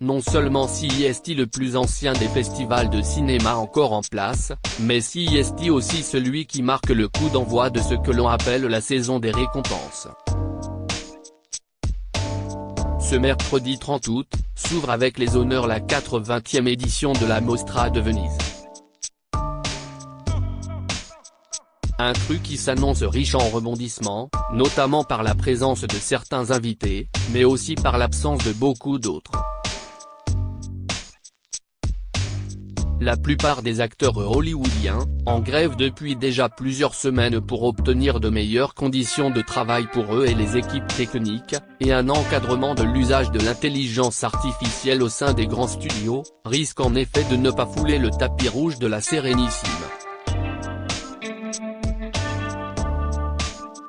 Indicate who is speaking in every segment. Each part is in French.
Speaker 1: non seulement CEST le plus ancien des festivals de cinéma encore en place, mais CEST aussi celui qui marque le coup d'envoi de ce que l'on appelle la saison des récompenses. Ce mercredi 30 août, s'ouvre avec les honneurs la 80e édition de la Mostra de Venise. Un cru qui s'annonce riche en rebondissements, notamment par la présence de certains invités, mais aussi par l'absence de beaucoup d'autres. La plupart des acteurs hollywoodiens, en grève depuis déjà plusieurs semaines pour obtenir de meilleures conditions de travail pour eux et les équipes techniques, et un encadrement de l'usage de l'intelligence artificielle au sein des grands studios, risquent en effet de ne pas fouler le tapis rouge de la Sérénissime.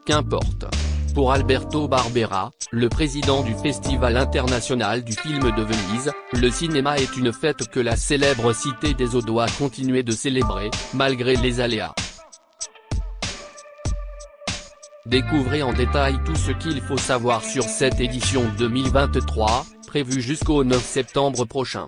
Speaker 1: Qu'importe. Pour Alberto Barbera, le président du Festival international du film de Venise, le cinéma est une fête que la célèbre cité des eaux doit continuer de célébrer, malgré les aléas. Découvrez en détail tout ce qu'il faut savoir sur cette édition 2023, prévue jusqu'au 9 septembre prochain.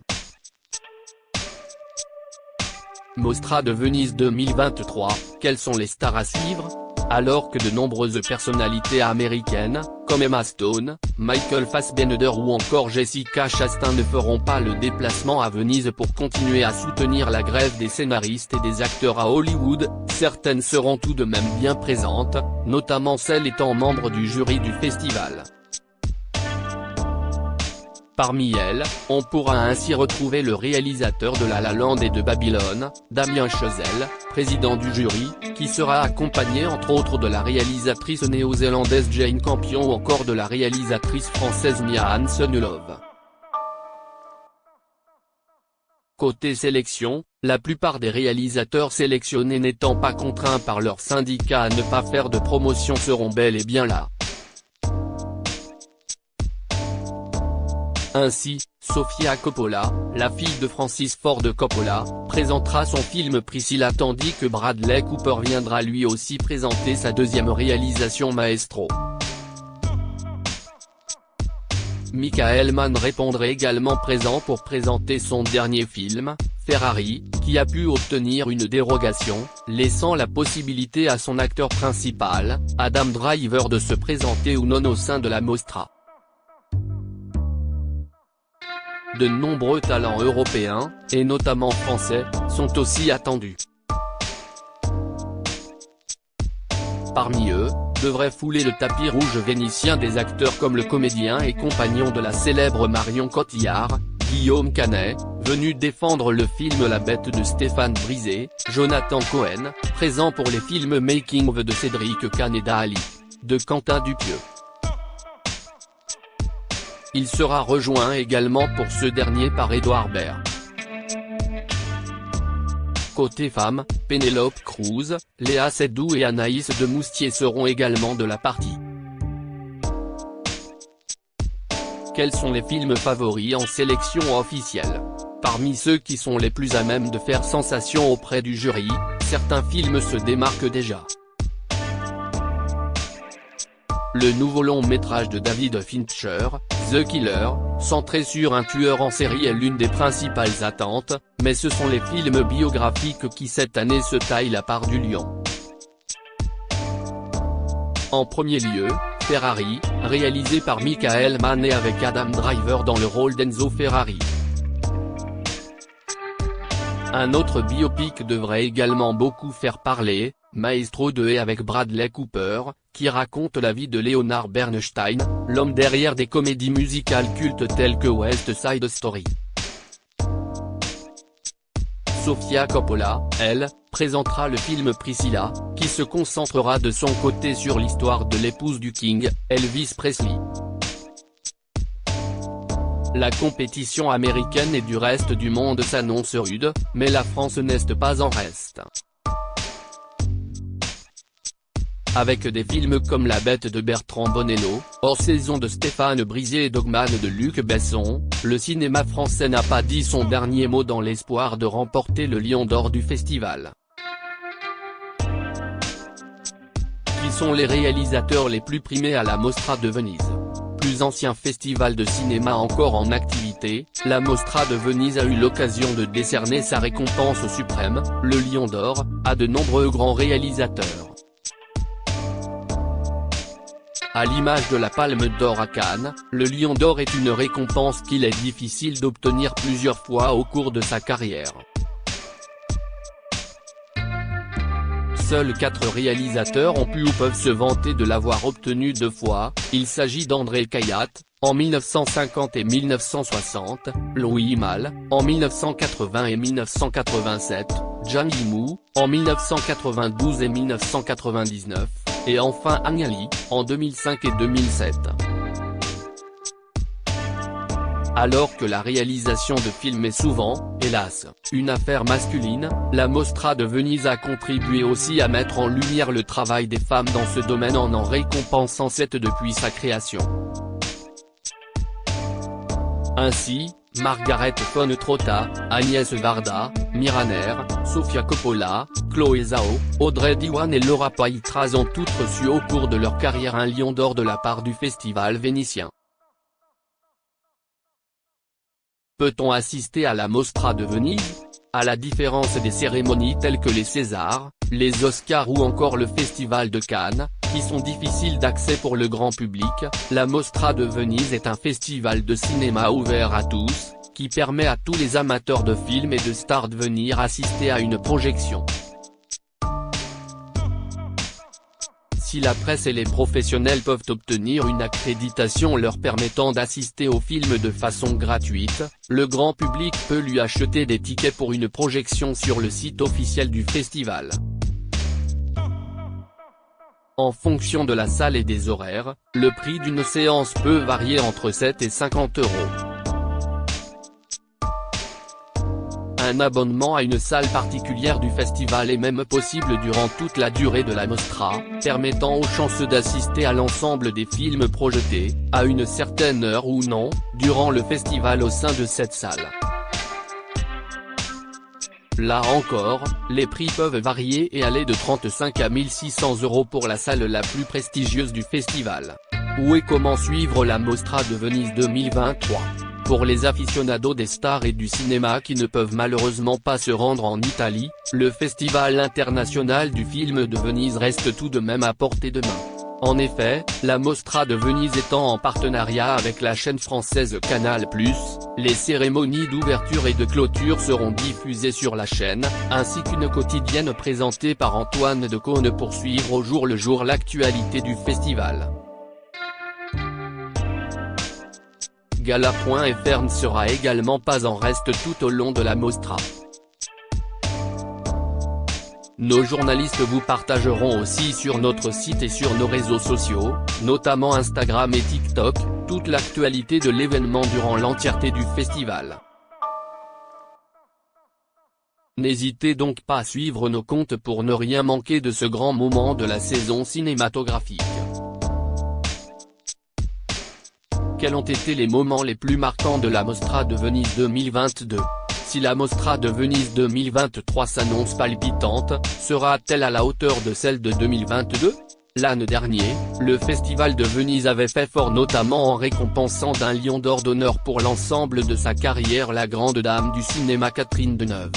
Speaker 1: Mostra de Venise 2023, quelles sont les stars à suivre ? Alors que de nombreuses personnalités américaines, comme Emma Stone, Michael Fassbender ou encore Jessica Chastain ne feront pas le déplacement à Venise pour continuer à soutenir la grève des scénaristes et des acteurs à Hollywood, certaines seront tout de même bien présentes, notamment celles étant membres du jury du festival. Parmi elles, on pourra ainsi retrouver le réalisateur de La La Land et de Babylone, Damien Chazelle, président du jury, qui sera accompagné entre autres de la réalisatrice néo-zélandaise Jane Campion ou encore de la réalisatrice française Mia Hansen-Love. Côté sélection, la plupart des réalisateurs sélectionnés n'étant pas contraints par leur syndicat à ne pas faire de promotion seront bel et bien là. Ainsi, Sofia Coppola, la fille de Francis Ford Coppola, présentera son film Priscilla tandis que Bradley Cooper viendra lui aussi présenter sa deuxième réalisation Maestro. Michael Mann répondrait également présent pour présenter son dernier film, Ferrari, qui a pu obtenir une dérogation, laissant la possibilité à son acteur principal, Adam Driver de se présenter ou non au sein de la Mostra. De nombreux talents européens, et notamment français, sont aussi attendus. Parmi eux, devraient fouler le tapis rouge vénitien des acteurs comme le comédien et compagnon de la célèbre Marion Cotillard, Guillaume Canet, venu défendre le film La Bête de Stéphane Brisé, Jonathan Cohen, présent pour les films Making of de Cédric Kahn et Dali, de Quentin Dupieux. Il sera rejoint également pour ce dernier par Edouard Baird. Côté femmes, Pénélope Cruz, Léa Seydoux et Anaïs de Moustier seront également de la partie. Quels sont les films favoris en sélection officielle ? Parmi ceux qui sont les plus à même de faire sensation auprès du jury, certains films se démarquent déjà. Le nouveau long-métrage de David Fincher, The Killer, centré sur un tueur en série est l'une des principales attentes, mais ce sont les films biographiques qui cette année se taillent la part du lion. En premier lieu, Ferrari, réalisé par Michael Mann et avec Adam Driver dans le rôle d'Enzo Ferrari. Un autre biopic devrait également beaucoup faire parler, Maestro 2 et avec Bradley Cooper, qui raconte la vie de Leonard Bernstein, l'homme derrière des comédies musicales cultes telles que West Side Story. Sofia Coppola, elle, présentera le film Priscilla, qui se concentrera de son côté sur l'histoire de l'épouse du King, Elvis Presley. La compétition américaine et du reste du monde s'annonce rude, mais la France n'est pas en reste. Avec des films comme La Bête de Bertrand Bonello, Hors saison de Stéphane Brisé et Dogman de Luc Besson, le cinéma français n'a pas dit son dernier mot dans l'espoir de remporter le Lion d'Or du festival. Qui sont les réalisateurs les plus primés à la Mostra de Venise ? plus anciens festivals de cinéma encore en activité, la Mostra de Venise a eu l'occasion de décerner sa récompense suprême, le Lion d'Or, à de nombreux grands réalisateurs. À l'image de la Palme d'Or à Cannes, le Lion d'Or est une récompense qu'il est difficile d'obtenir plusieurs fois au cours de sa carrière. Seuls 4 réalisateurs ont pu ou peuvent se vanter de l'avoir obtenu 2 fois, il s'agit d'André Cayatte, en 1950 et 1960, Louis Malle, en 1980 et 1987, Zhang Yimou, en 1992 et 1999, et enfin Ang Lee, en 2005 et 2007. Alors que la réalisation de films est souvent, hélas, une affaire masculine, la Mostra de Venise a contribué aussi à mettre en lumière le travail des femmes dans ce domaine en récompensant 7 depuis sa création. Ainsi, Margaret von Trotta, Agnès Varda, Mira Neer, Sofia Coppola, Chloé Zhao, Audrey Diwan et Laura Poitras ont toutes reçu au cours de leur carrière un Lion d'Or de la part du festival vénitien. Peut-on assister à la Mostra de Venise? À la différence des cérémonies telles que les Césars, les Oscars ou encore le Festival de Cannes, qui sont difficiles d'accès pour le grand public, la Mostra de Venise est un festival de cinéma ouvert à tous, qui permet à tous les amateurs de films et de stars de venir assister à une projection. Si la presse et les professionnels peuvent obtenir une accréditation leur permettant d'assister au film de façon gratuite, le grand public peut lui acheter des tickets pour une projection sur le site officiel du festival. En fonction de la salle et des horaires, le prix d'une séance peut varier entre 7 et 50 €. Un abonnement à une salle particulière du festival est même possible durant toute la durée de la Mostra, permettant aux chanceux d'assister à l'ensemble des films projetés, à une certaine heure ou non, durant le festival au sein de cette salle. Là encore, les prix peuvent varier et aller de 35 à 1600 € pour la salle la plus prestigieuse du festival. Où et comment suivre la Mostra de Venise 2023 ? Pour les aficionados des stars et du cinéma qui ne peuvent malheureusement pas se rendre en Italie, le Festival international du film de Venise reste tout de même à portée de main. En effet, la Mostra de Venise étant en partenariat avec la chaîne française Canal+, les cérémonies d'ouverture et de clôture seront diffusées sur la chaîne, ainsi qu'une quotidienne présentée par Antoine Decaune pour suivre au jour le jour l'actualité du festival. Gala.fr ne sera également pas en reste tout au long de la Mostra. Nos journalistes vous partageront aussi sur notre site et sur nos réseaux sociaux, notamment Instagram et TikTok, toute l'actualité de l'événement durant l'entièreté du festival. N'hésitez donc pas à suivre nos comptes pour ne rien manquer de ce grand moment de la saison cinématographique. Quels ont été les moments les plus marquants de la Mostra de Venise 2022 ? Si la Mostra de Venise 2023 s'annonce palpitante, sera-t-elle à la hauteur de celle de 2022 ? L'année dernière, le Festival de Venise avait fait fort notamment en récompensant d'un Lion d'Or d'honneur pour l'ensemble de sa carrière la grande dame du cinéma Catherine Deneuve.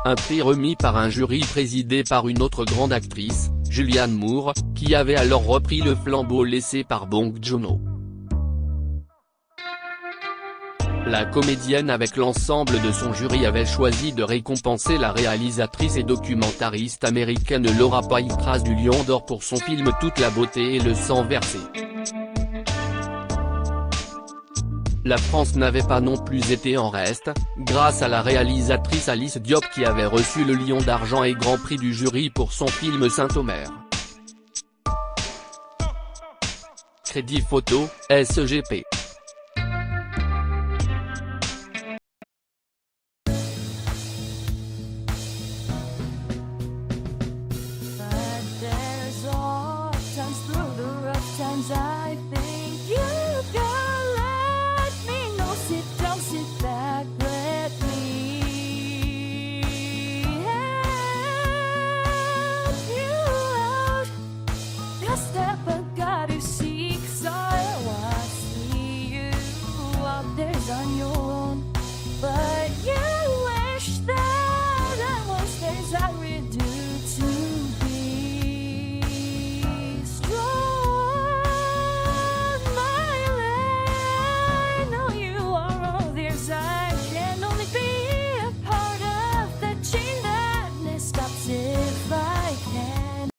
Speaker 1: Un prix remis par un jury présidé par une autre grande actrice, Julianne Moore, qui avait alors repris le flambeau laissé par Bong Joon-ho. La comédienne avec l'ensemble de son jury avait choisi de récompenser la réalisatrice et documentariste américaine Laura Poitras du Lion d'Or pour son film Toute la beauté et le sang versé. La France n'avait pas non plus été en reste, grâce à la réalisatrice Alice Diop qui avait reçu le Lion d'argent et Grand Prix du jury pour son film Saint-Omer. Crédit photo, SGP.